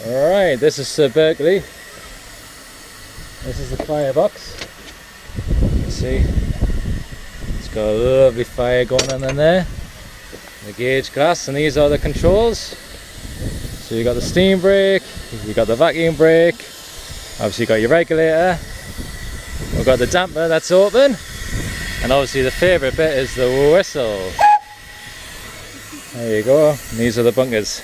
Alright, this is Sir Berkeley. This is the firebox. You can see it's got a lovely fire going on in there. The gauge glass, and these are the controls. So you got the steam brake, you got the vacuum brake, obviously you got your regulator, we've got the damper that's open, and obviously the favourite bit is the whistle. There you go, and these are the bunkers.